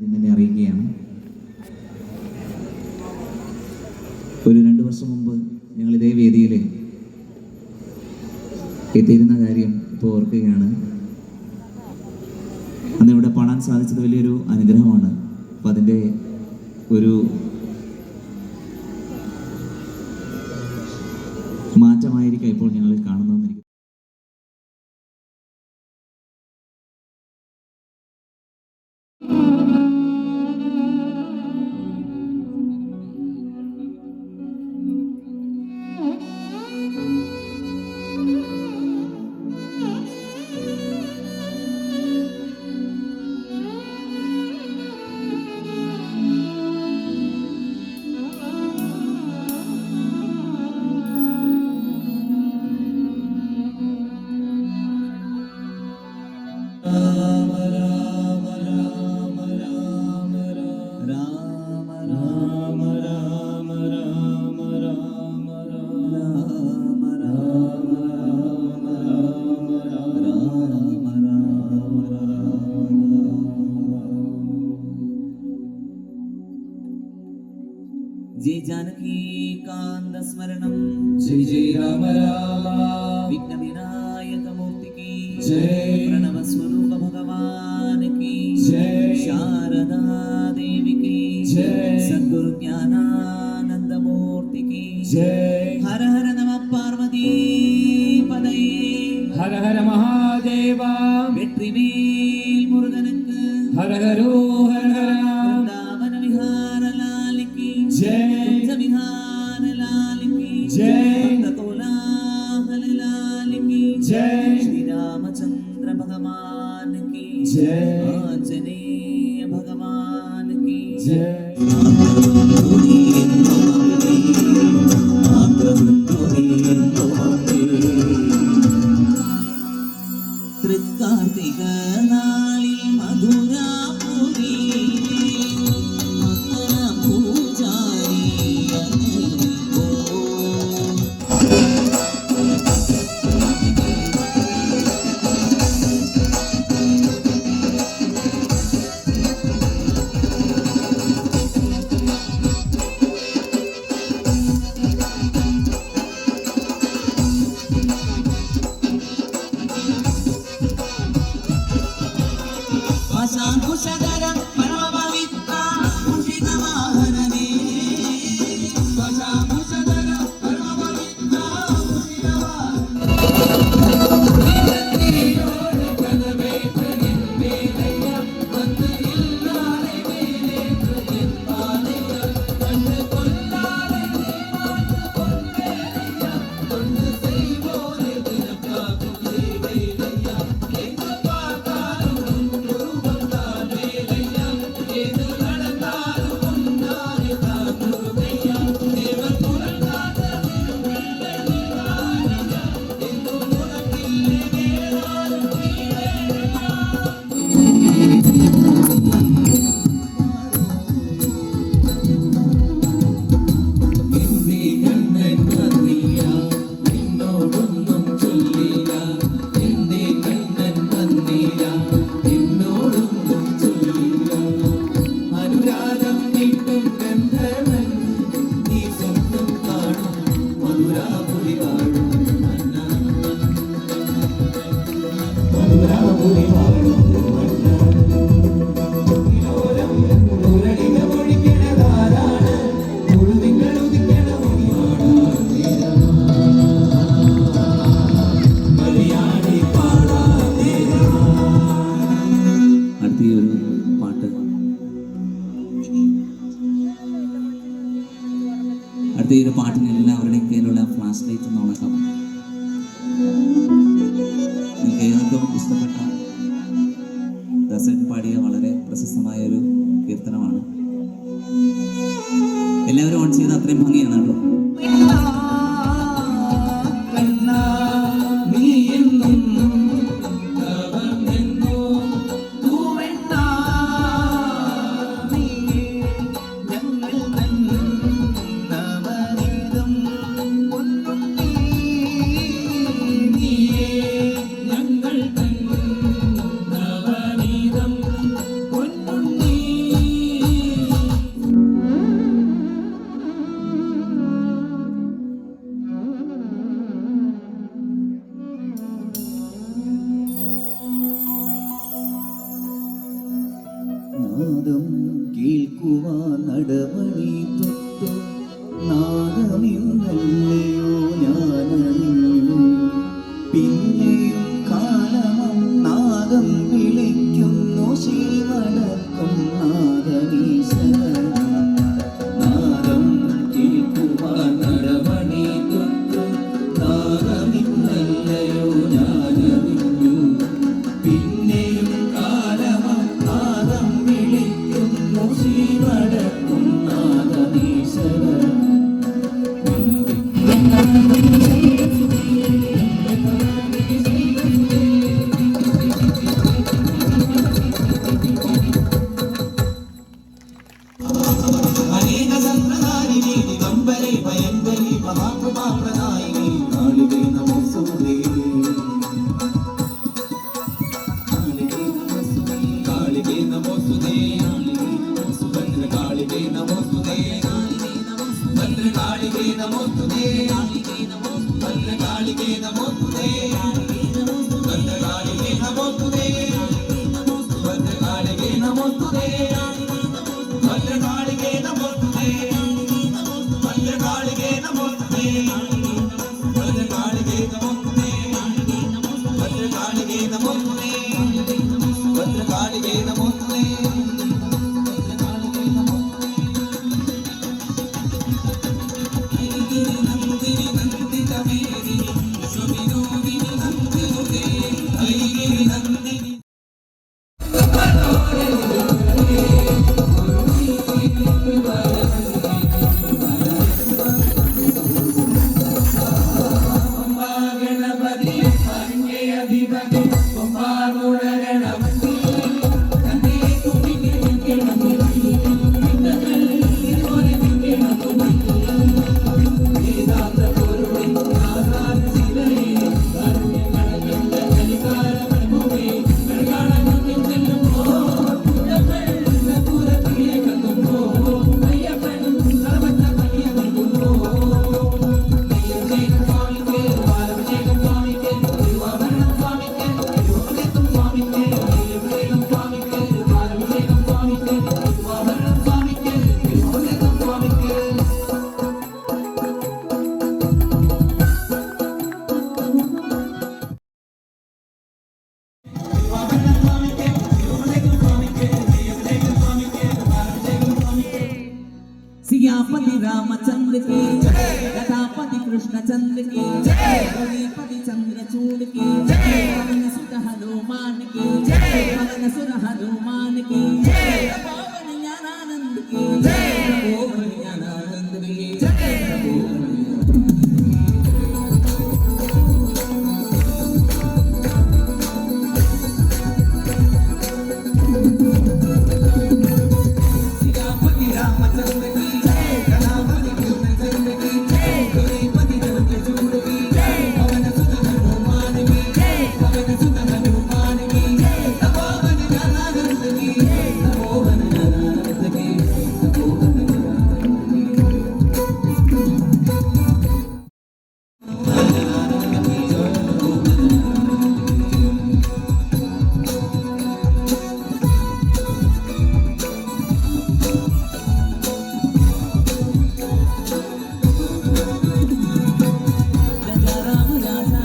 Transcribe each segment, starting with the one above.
തന്നെ അറിയിക്കുകയാണ്. ഒരു 2 വർഷം മുമ്പ് ഞങ്ങൾ ഇതേ വേദിയിൽ എത്തിയിരുന്ന കാര്യം ഇപ്പോൾ ഓർക്കുകയാണ്. അന്ന് ഇവിടെ പാടാൻ സാധിച്ചത് വലിയൊരു അനുഗ്രഹമാണ്. അപ്പം അതിൻ്റെ ഒരു മാറ്റമായിരിക്കാം ഇപ്പോൾ ഞങ്ങൾ കാണുന്നതെന്ന് എനിക്ക് जय जानकी कांत स्मरणम जय जय राम राम विघ्न विनायक मूर्ति की जय प्रणव स्वरूप भगवान की जय शारदा देवी की जय सद्गुरु ज्ञानानंद मूर्ति की जय हर हर नमः पार्वती पदये हर हर महादेवा வெற்றிவேல் முருகனுக்கு हर हरो हर हर वृंदावन विहार लाल की जय विहार लाल की जय कोलाहल लाल की जय श्री रामचंद्र भगवान की जय आंजनेय भगवान की जय തൃക്കാർത്തിക നാളിൽ മധുരാപുരി പൂജാരി അടുത്ത ഈ ഒരു പാട്ടിന് എല്ലാവരുടെയും കയ്യിലുള്ള ഫ്ലാഷ് ലൈറ്റ് ഒന്ന് ഉണക്കാം. നിങ്ങൾക്ക് ഏതൊക്കെ ഇഷ്ടപ്പെട്ട ദാസേട്ടൻ പാടിയ വളരെ പ്രശസ്തമായ ഒരു കീർത്തനമാണ്. എല്ലാവരും ഓൺ ചെയ്ത് അത്രയും ഭംഗിയാണ് കേട്ടോ. നാദം കേൾക്കുവാൻ നടവഴി തൊട്ടു നാദമിന്നല്ലയോ ഞാനറിഞ്ഞു പിന്നെയും കാലമം നാദം വിളിക്കുന്നു ശിവടക്കും നാദനീശ്വരൻ നാദം കേൾക്കുവാൻ നടവഴി തൊട്ടു നാദമിന്നല്ലയോ ഞാനറിഞ്ഞു പിന്നെയും കാലമം നാദം വിളിക്കുന്നു ശിവടക്കും നാദനീശ്വരൻ അനേക സമ്പ്രദായിനി ദിഗംബരി ഭയങ്കരി മഹാപ്രഭാപ്രദായിനി കാളികേ നമോസ്തുതേ കാളികേ നമോസ്തുതേ ഭദ്രകാളികേ നമോസ്തുതേ ഭദ്രകാളികേ നമോസ്തുതേ ഭദ്രകാളികേ നമോസ്തുതേ ഭദ്രകാളികേ നമോസ്തുതേ ഭദ്രകാളികേ നമോസ്തുതേ ഭദ്രകാളികേ നമോസ്തുതേ ഭദ്രകാളികേ നമോസ്തുതേ ഭദ്രകാളികേ നമോസ്തുതേ ഭദ്രകാളികേ നമോസ്തുതേ ഭദ്രകാളികേ നമോസ്തുതേ सियापति रामचंद्र की जय, गदापति कृष्णचंद्र की जय, रविपति चंद्रचूड़ की जय, पवन सुत हनुमान की जय, पवन सुर हनुमान की जय, पवन ज्ञानानंद की जय, पवन ज्ञानानंद की जय, सियापति रामचंद्र की जय, गदापति कृष्णचंद्र की जय, रविपति चंद्रचूड़ की जय, पवन सुत हनुमान की जय, पवन सुत हनुमान की जय, पवन ज्ञानानंद की जय, पवन ज्ञानानंद की पवन राजा राम राजा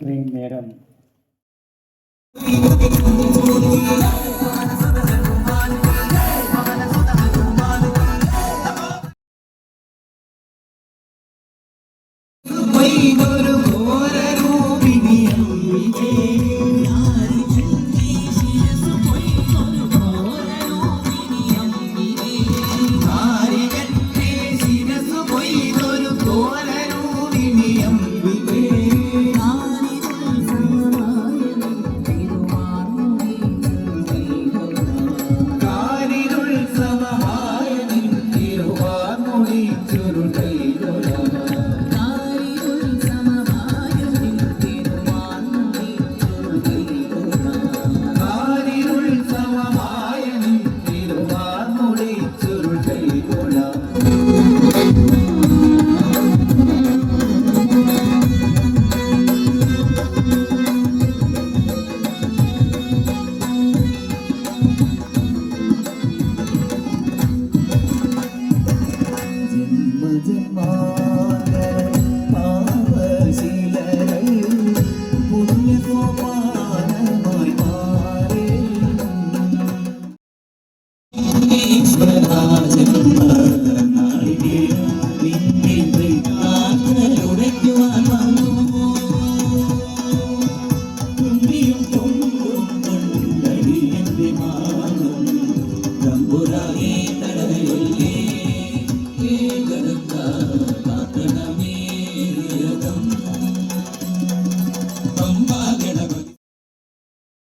ഇത്രയും നേരം കൊയ്തൊരു ഘോരരൂപിണി അംബികേ കാരികന്റെ ശിരസ്സു കൊയ്തൊരു ഘോരരൂപിണി അംബികേ കാരിരുത്സവമായ നിൻ തിരുവാർമൊഴി ചുരുളൈതൊരാ കാരിരുത്സവമായ നിൻ തിരുവാർമൊഴി ചുരുളൈതൊരാ ും